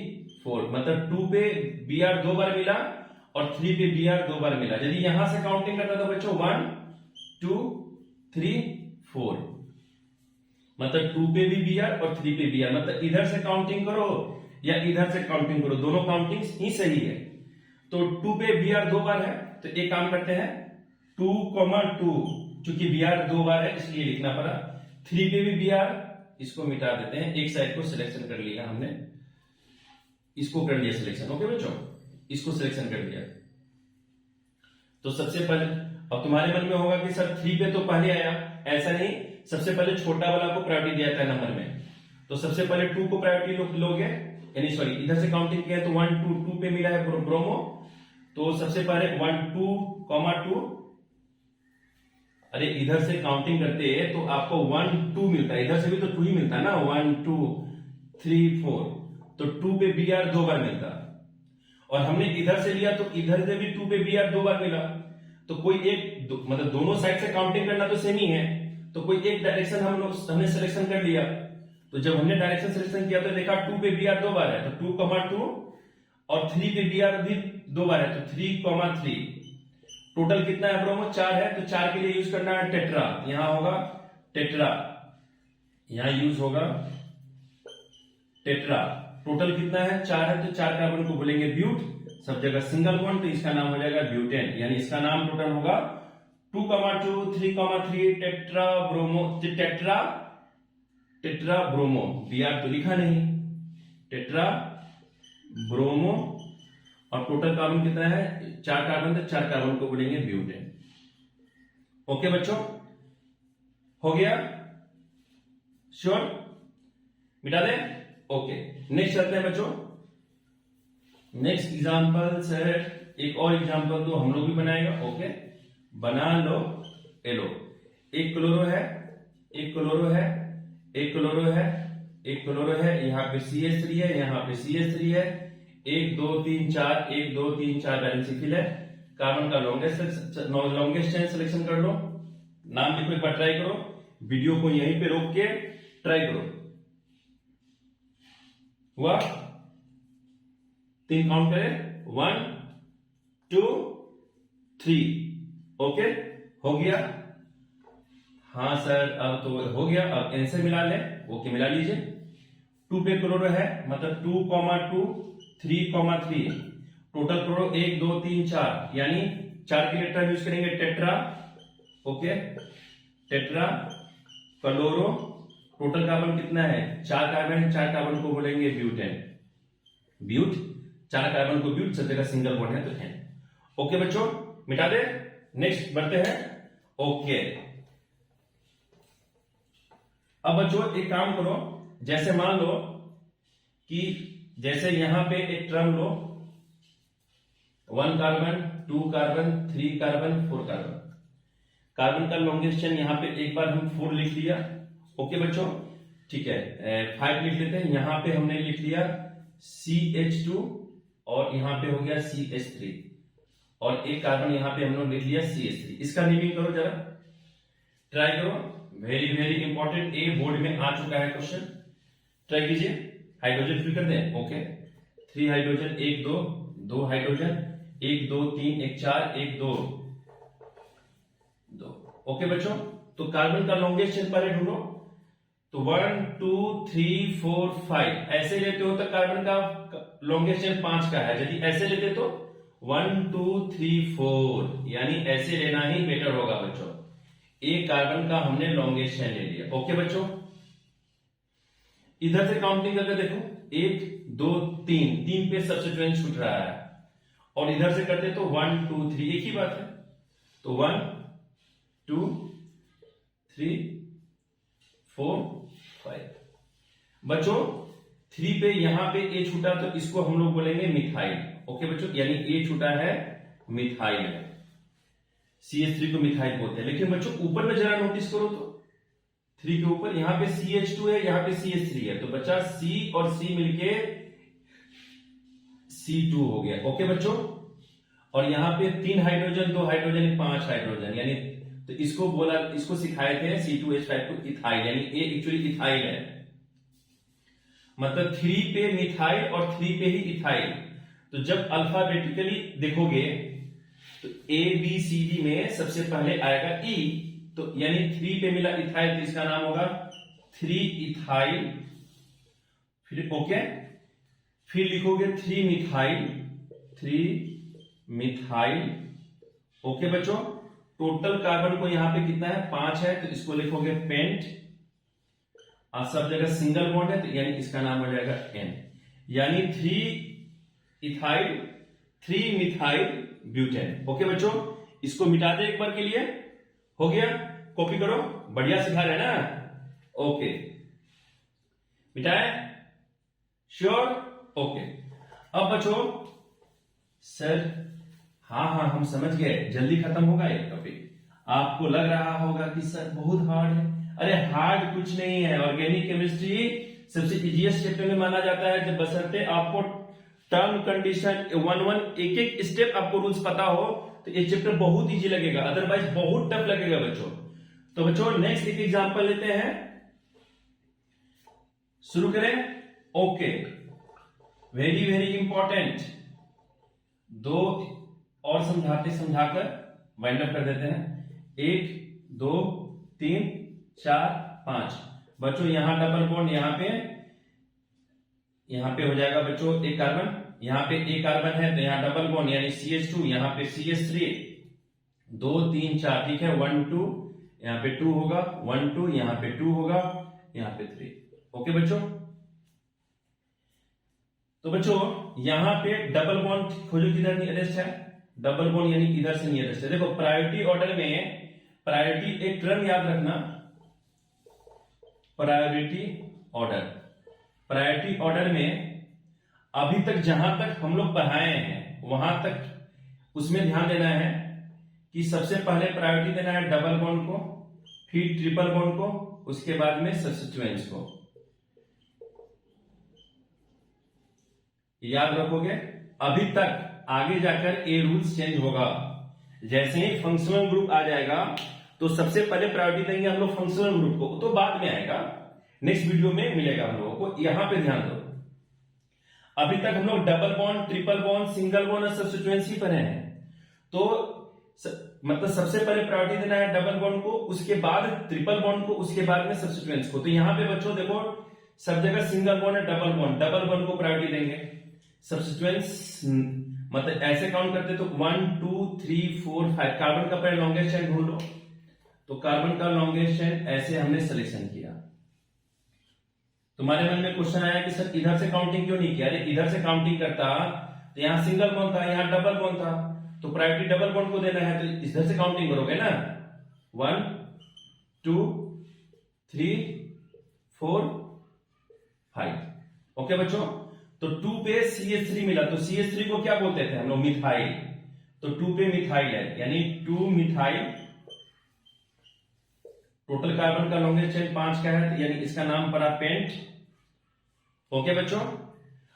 4, मतलब 2 पे Br 2 बार मिला और 3 पे Br 2 बार मिला। यदि यहां से काउंटिंग करता तो बच्चों 1 2 3 4, मतलब 2 पे भी Br और 3 पे Br, मतलब इधर से काउंटिंग करो या इधर से काउंटिंग करो, दोनों काउंटिंग ही सही है। तो 2 पे Br 2 बार है, तो एक काम करते हैं 2,2, चूंकि Br 2 बार है इसलिए लिखना पड़ा। 3 पे भी Br, इसको मिटा देते हैं, एक साइड को सिलेक्शन कर लिया हमने, इसको कर लिया सिलेक्शन, ओके बच्चों, इसको सिलेक्शन कर लिया। तो सबसे पहले अब तुम्हारे मन में होगा कि सर 3 पे तो पहले आया, ऐसा नहीं, सबसे पहले छोटा वाला को प्रायोरिटी दिया था नंबर में, तो सबसे पहले 2 को प्रायोरिटी लोगे, यानी सॉरी इधर से काउंटिंग किया तो 1 2 2 पे मिला है ब्रोमो, तो सबसे पहले 1 2, 2, अरे इधर से काउंटिंग करते हैं तो आपको 1 2 मिलता है, इधर से भी तो 2 ही मिलता है ना, 1 2 3 4, तो 2 पे Br 2 बार मिलता, और हमने इधर से लिया तो इधर से भी 2 पे Br 2 बार मिला। तो कोई एक मतलब दोनों साइड से काउंटिंग करना तो सेम ही है, तो कोई एक डायरेक्शन हमने सिलेक्शन कर लिया। तो जब हमने डायरेक्शन सिलेक्शन किया तो देखा 2 पे Br 2 बार है, तो 2,2, और 3 पे Br भी 2 बार है, तो 3,3। टोटल कितना है ब्रोमो, 4 है, तो 4 के लिए यूज करना है टेट्रा, यहां होगा टेट्रा, यहां यूज होगा टेट्रा। टोटल कितना है, 4 है, तो 4 कार्बन को बोलेंगे ब्यूट, सब जगह सिंगल बॉन्ड, तो इसका नाम हो जाएगा ब्यूटेन, यानी इसका नाम टोटल होगा 2,2 3,3 tetra bromo, tetra bromo. Br तो लिखा नहीं, टेट्रा ब्रोमो, और टोटल कार्बन कितना है, 4 कार्बन, तो 4 कार्बन को बोलेंगे ब्यूटेन। ओके बच्चों, हो गया, श्योर, मिटा दे, ओके। नेक्स्ट चलते हैं बच्चों, नेक्स्ट एग्जांपल सर, एक और एग्जांपल तो हम लोग भी बनाएगा, ओके, बना लो, एलो, एक क्लोरो है, एक क्लोरो है, एक क्लोरो है, एक क्लोरो है, यहाँ पे CH3 है, यहाँ पे CH3 है, 1 2 3 4, 1 2 3 4 बैलेंस फिल है। कार्बन का लॉन्गेस्ट चेन सिलेक्शन कर लो, नाम लिखो, एक बार ट्राई करो, वीडियो को यहीं पे रोक के ट्राई करो। हुआ, 3 काउंट करें, 1 2 3। ओके, हो गया? हाँ सर, अब तो हो गया। अब आंसर मिला ले। ओके, मिला लीजिए। 2 पे क्लोरो है, मतलब 2,2 3,3 टोटल क्लोरो 1 2 3 4, यानी 4 के लेटर यूज करेंगे tetra. Okay, tetra chloro. Total carbon कितना है? 4 कार्बन है, 4 कार्बन को बोलेंगे ब्यूटेन। ब्यूट, 4 कार्बन को ब्यूट, सब जगह सिंगल बॉन्ड है तो है। ओके बच्चों, मिटा दे। नेक्स्ट बढ़ते हैं। ओके, अब बच्चों एक काम करो, जैसे मान लो कि जैसे यहां पे एक ट्रम लो, 1 carbon 2 carbon 3 carbon 4 carbon. Carbon का लॉन्गेस्ट चेन यहां पे एक बार हम 4 लिख लिया। ओके बच्चों, ठीक है, 5 लिख लेते हैं। यहां पे हमने लिख लिया CH2 और यहां पे हो गया CH3 और एक कार्बन यहां पे हमने लिख लिया CH3। इसका नेमिंग करो जरा, ट्राई करो। वेरी वेरी इंपॉर्टेंट, ए बोर्ड में आ चुका है क्वेश्चन, ट्राई कीजिए। हाइड्रोजन फिल कर दें। Okay, 3 hydrogen 1 2 2 hydrogen 1 2 3 1 4 1 2 2। ओके बच्चों, तो कार्बन का लॉन्गेस्ट चेन पहले ढूंढो। तो 1 2 3 4 5 ऐसे लेते हो तो कार्बन का लॉन्गेस्ट चेन 5 का है। यदि ऐसे लेते तो 1 2 3 4, यानी ऐसे लेना ही बेटर होगा बच्चों। एक कार्बन का हमने लॉन्गेस्ट चेन ले लिया। ओके बच्चों, इधर से काउंटिंग करके देखो, 1 2 3, 3 पे सब्स्टिट्यूएंट छूट रहा है, और इधर से करते तो 1 2 3, एक ही बात है। तो 1 2 3 4 5। बच्चों 3 पे यहां पे ए छूटा तो इसको हम लोग बोलेंगे मिथाइल। ओके बच्चों, यानी ए छूटा है मिथाइल, CH3 को मिथाइल बोलते हैं। लेकिन बच्चों ऊपर में जरा नोटिस करो तो 3 के ऊपर यहां पे CH2 है, यहां पे CH3 है, तो बच्चा C और C मिलके C2 हो गया। ओके बच्चों, और यहां पे 3 हाइड्रोजन 2 हाइड्रोजन 5 हाइड्रोजन, यानी तो इसको बोला, इसको सिखाए थे C2H5 को इथाइल, यानी ए एक्चुअली इथाइल है। मतलब 3 पे मिथाइल और 3 पे ही इथाइल। तो जब अल्फाबेटिकली देखोगे तो ABCD में सबसे पहले आएगा E, तो यानी 3 पे मिला इथाइल तो इसका नाम होगा 3 इथाइल। फिर ओके, फिर लिखोगे 3 मिथाइल, 3 मिथाइल। ओके बच्चों, टोटल कार्बन को यहां पे कितना है? 5 है, तो इसको लिखोगे पेंट। और सब जगह सिंगल बॉन्ड है, तो यानी इसका नाम हो जाएगा N, यानी 3 इथाइल 3 मिथाइल ब्यूटेन। ओके बच्चों, इसको मिटा दे एक बार के लिए। हो गया? कॉपी करो, बढ़िया सिखा रहे ना। ओके, मिटाए? श्योर? ओके। अब बच्चों, सर हाँ हम समझ गए, जल्दी खत्म होगा ये टॉपिक। आपको लग रहा होगा कि सर बहुत हार्ड है। अरे हार्ड कुछ नहीं है, ऑर्गेनिक केमिस्ट्री सबसे इजीएस्ट चैप्टर में माना जाता है, जब बशर्ते आपको टर्म कंडीशन 1 एक एक स्टेप आपको रूल्स पता हो तो ये चैप्टर बहुत इजी लगेगा, अदरवाइज बहुत टफ लगेगा बच्चों। तो बच्चों नेक्स्ट एक एग्जांपल लेते हैं, शुरू करें। ओके, वेरी वेरी इंपॉर्टेंट, 2 और समझाकर वाइंड अप कर देते हैं। 1 2 3 4 5। बच्चों यहां डबल बॉन्ड, यहां पे हो जाएगा बच्चों एक कार्बन, यहां पे एक कार्बन है तो यहां डबल बॉन्ड यानी CH2, यहां पे CH3, 2 3 4, ठीक है। 1 2, यहां पे 2 होगा, 1 2, यहां पे 2 होगा, यहां पे 3। ओके बच्चों, तो बच्चों यहां पे डबल बॉन्ड खोजो, किधर नियरेस्ट है? डबल बॉन्ड यानी इधर से नियरेस्ट है। देखो प्रायोरिटी ऑर्डर में, प्रायोरिटी एक टर्म याद रखना, प्रायोरिटी ऑर्डर। प्रायोरिटी ऑर्डर में अभी तक जहां तक हम लोग पढ़ाए हैं वहां तक उसमें ध्यान देना है कि सबसे पहले प्रायोरिटी देना है डबल बॉन्ड को, फिर ट्रिपल बॉन्ड को, उसके बाद में सब्स्टिट्यूएंट्स को। याद रखोगे, अभी तक। आगे जाकर ये रूल्स चेंज होगा, जैसे ही फंक्शनल ग्रुप आ जाएगा तो सबसे पहले प्रायोरिटी देंगे हम लोग फंक्शनल ग्रुप को, तो बाद में आएगा, नेक्स्ट वीडियो में मिलेगा हम लोगों को। यहां पे ध्यान दो, अभी तक हम लोग double bond, triple bond, single bond और सब्स्टिट्यूएंट्स ही पढ़े हैं। तो मतलब सबसे पहले प्रायोरिटी देना है डबल बॉन्ड को, उसके बाद ट्रिपल बॉन्ड को, उसके बाद में सब्स्टिट्यूएंट्स को। तो यहाँ पे बच्चों देखो सब जगह सिंगल बॉन्ड है, डबल बॉन्ड को प्रायोरिटी देंगे। सब्स्टिट्यूएंट्स मतलब ऐसे काउंट करते तो 1 2 3 4 5 कार्बन का पहले लॉन्गेस्ट चेन ढूंढ लो। तो कार्बन का लॉन्गेस्ट चेन ऐसे हमने सिलेक्शन किया। तुम्हारे मन में क्वेश्चन आया कि सर इधर से काउंटिंग क्यों नहीं किया? अरे इधर से काउंटिंग करता तो यहाँ सिंगल बॉन्ड था, यहाँ डबल बॉन्ड था, तो प्रायोरिटी डबल बॉन्ड को देना है, तो इधर से काउंटिंग करोगे ना। 1 2 3 4 5। ओके बच्चों, तो 2 पे CH3 मिला, तो CH3 को क्या बोलते थे हम लोग? मिथाइल। तो 2 पे मिथाइल है, यानी 2 मिथाइल। टोटल कार्बन का लॉन्गेस्ट चेन 5 का है, तो यानी इसका नाम पड़ा पेंट। ओके बच्चों,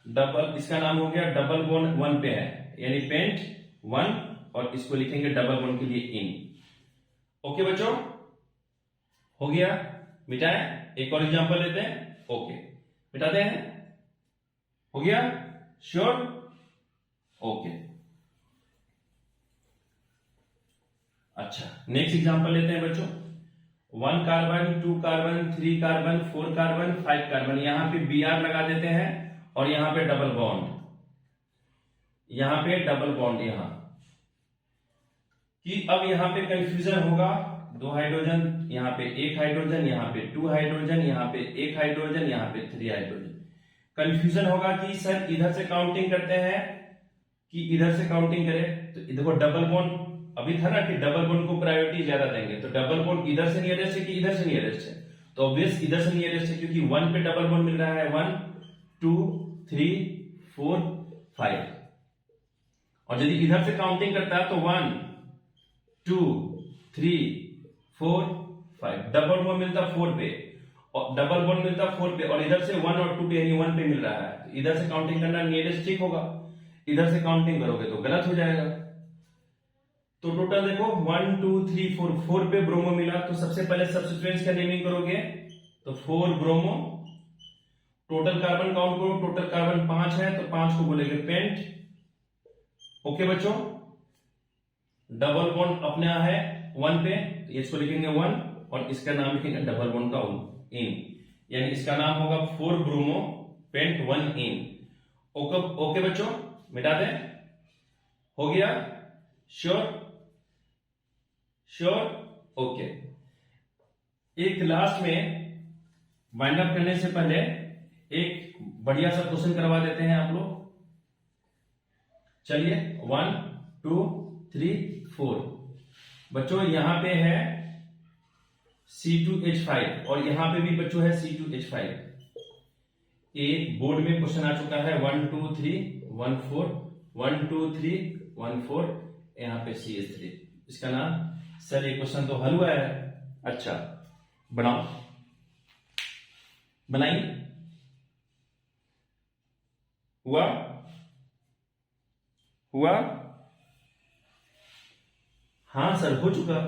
डबल इसका नाम हो गया डबल बॉन्ड 1 पे है, यानी पेंट 1, और इसको लिखेंगे डबल बॉन्ड के लिए इन। ओके बच्चों, हो गया, मिटाए। एक और एग्जांपल लेते हैं। ओके, मिटाते हैं। हो गया, श्योर? ओके, अच्छा नेक्स्ट एग्जांपल लेते हैं बच्चों। 1 carbon 2 carbon 3 carbon 4 carbon 5 carbon, यहां पे Br लगा देते हैं, और यहां पे डबल बॉन्ड, यहां पे डबल बॉन्ड, यहां कि अब यहां पे कंफ्यूजन होगा। 2 हाइड्रोजन, यहां पे 1 हाइड्रोजन, यहां पे 2 हाइड्रोजन, यहां पे 1 हाइड्रोजन, यहां पे 3 हाइड्रोजन। कंफ्यूजन होगा कि सर इधर से काउंटिंग करते हैं कि इधर से काउंटिंग करें। तो देखो डबल बॉन्ड अभी था ना कि डबल बॉन्ड को प्रायोरिटी ज्यादा देंगे, तो डबल बॉन्ड इधर से नियरेस्ट है कि इधर से नियरेस्ट है? तो ऑब्वियस इधर से नियरेस्ट है, क्योंकि 1 पे डबल बॉन्ड मिल रहा है। 1 2 3 4 5। और यदि इधर से काउंटिंग करता है तो 1 2 3 4 5, डबल बॉन्ड मिलता 4 पे, और डबल बॉन्ड मिलता 4 पे, और इधर से 1 और 2 पे यानी 1 पे मिल रहा है। तो इधर से काउंटिंग करना नियरेस्ट ठीक होगा, इधर से काउंटिंग करोगे तो गलत हो जाएगा। तो टोटल देखो 1 2 3 4, 4 पे ब्रोमो मिला, तो सबसे पहले सब्स्टिट्यूएंट्स का नेमिंग करोगे, तो 4 ब्रोमो। टोटल कार्बन काउंट करो, टोटल कार्बन 5 है, तो 5 को बोलेंगे पेंट। ओके बच्चों, डबल बॉन्ड अपने है 1 पे, तो इसको लिखेंगे 1, और इसका नाम लिखेंगे डबल बॉन्ड का इन, यानी इसका नाम होगा 4 ब्रोमो पेंट 1 इन। ओके बच्चों, मिटा दें। हो गया, श्योर? Sure, okay. एक लास्ट में वाइंड अप करने से पहले एक बढ़िया सा क्वेश्चन करवा देते हैं आप लोग। चलिए 1 2 3 4। बच्चों यहां पे है C2H5, और यहां पे भी बच्चों है C2H5। एक बोर्ड में क्वेश्चन आ चुका है 1 2 3 1 4, 1 2 3 1 4, यहां पे CH3। इसका नाम, सर ये क्वेश्चन तो हल हुआ है। अच्छा बनाओ, बनाइए। हुआ? हुआ? हाँ सर हो चुका।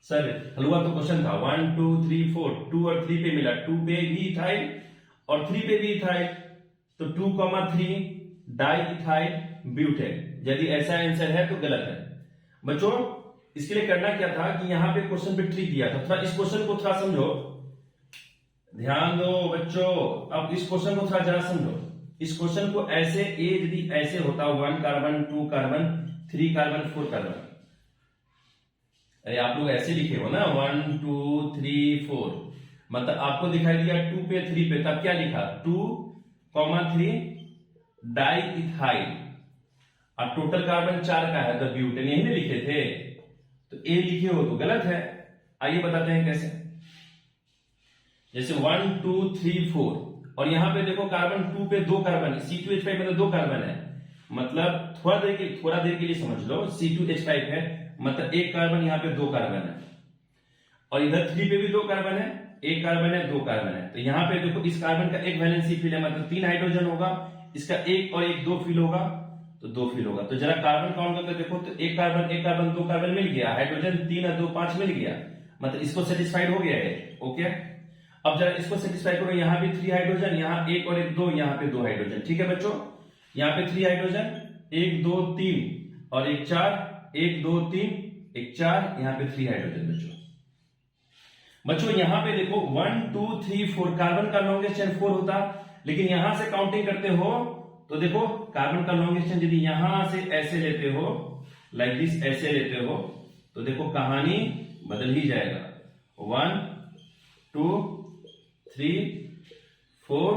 सर हलवा तो क्वेश्चन था 1 2 3 4, 2 और 3 पे मिला, 2 पे भी इथाइल और 3 पे भी इथाइल, तो 2,3 डाई इथाइल ब्यूटेन। यदि ऐसा आंसर है तो गलत है। बच्चों इसके लिए करना क्या था कि यहां पे क्वेश्चन पे ट्रिक दिया था, थोड़ा इस क्वेश्चन को थोड़ा समझो, ध्यान दो बच्चों। अब इस क्वेश्चन को थोड़ा जरा समझो। इस क्वेश्चन को ऐसे यदि ऐसे होता 1 कार्बन 2 कार्बन 3 कार्बन 4 कार्बन, अरे आप लोग ऐसे लिखे हो ना 1 2 3 4, मतलब आपको दिखाई दिया 2 पे 3 पे, तब क्या लिखा 2,3 डाई इथाइल, और टोटल कार्बन 4 का है तो ब्यूटेन, यही नहीं लिखे थे, तो ए लिखे हो तो गलत है। आइए बताते हैं कैसे। जैसे 1 2 3 4, और यहां पे देखो कार्बन 2 पे 2 कार्बन है, C2H5 में तो 2 कार्बन है, मतलब थोड़ा देर के लिए समझ लो, C2H5 है मतलब 1 कार्बन, यहां पे 2 कार्बन है, और इधर 3 पे भी 2 कार्बन है, 1 कार्बन है 2 कार्बन है, तो यहां पे देखो इस कार्बन का एक वैलेंसी फील है, मतलब 3 हाइड्रोजन होगा, इसका 1 और 1 2 फील होगा, तो 2 फील होगा। तो जरा कार्बन काउंट करके देखो, तो 1 कार्बन 2 कार्बन मिल गया, हाइड्रोजन 3 और 2 5 मिल गया, मतलब इसको सेटिस्फाइड हो गया है। ओके, अब जरा इसको सेटिस्फाई करो, यहां पे 3 हाइड्रोजन, यहां 1 और 1 2, यहां पे 2 हाइड्रोजन, ठीक है बच्चों। यहां पे 3 हाइड्रोजन, 1 2 3 और 1 4, 1 2 3 एक 4, यहां पे 3 हाइड्रोजन बच्चों यहां पे देखो 1 2 3 4 कार्बन का लॉन्गेस्ट चेन 4 होता, लेकिन यहां से काउंटिंग करते हो तो देखो कार्बन का लॉन्गेस्ट चेन यदि यहां से ऐसे लेते हो, लाइक दिस ऐसे लेते हो, तो देखो कहानी बदल ही जाएगा। 1 2 3 4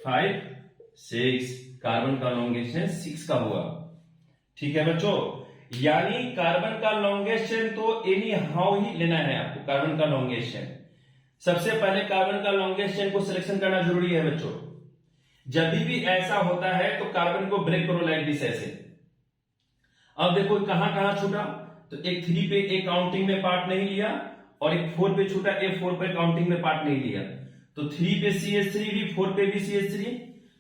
5 6 कार्बन का लॉन्गेस्ट चेन 6 का हुआ। ठीक है बच्चों, यानी कार्बन का लॉन्गेस्ट चेन तो एनी हाउ ही लेना है आपको। कार्बन का लॉन्गेस्ट चेन, सबसे पहले कार्बन का लॉन्गेस्ट चेन को सिलेक्शन करना जरूरी है बच्चों। जब भी ऐसा होता है तो कार्बन को ब्रेक करो लाइक दिस ऐसे। अब देखो कहां कहां छूटा, तो एक 3 पे एक काउंटिंग में पार्ट नहीं लिया और एक 4 पे छूटा, एक 4 पे काउंटिंग में पार्ट नहीं लिया। तो 3 पे CH3 भी, 4 पे भी CH3,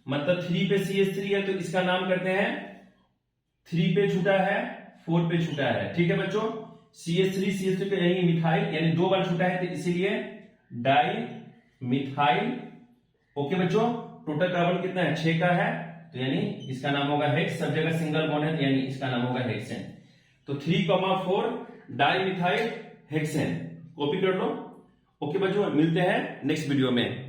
मतलब 3 पे CH3 है तो इसका नाम करते हैं 3 पे छूटा है 4 पे छूटा है। ठीक है बच्चों, CH3 पे यही मिथाइल यानी 2 बार छूटा है तो इसीलिए डाई मिथाइल। ओके बच्चों, टोटल कार्बन कितना है 6 का है, तो यानी इसका नाम होगा हेक्स। सब जगह सिंगल बॉन्ड है तो यानी इसका नाम होगा हेक्सेन। तो 3,4 डाई मिथाइल हेक्सेन, कॉपी कर लो। ओके बच्चों, मिलते हैं नेक्स्ट वीडियो में।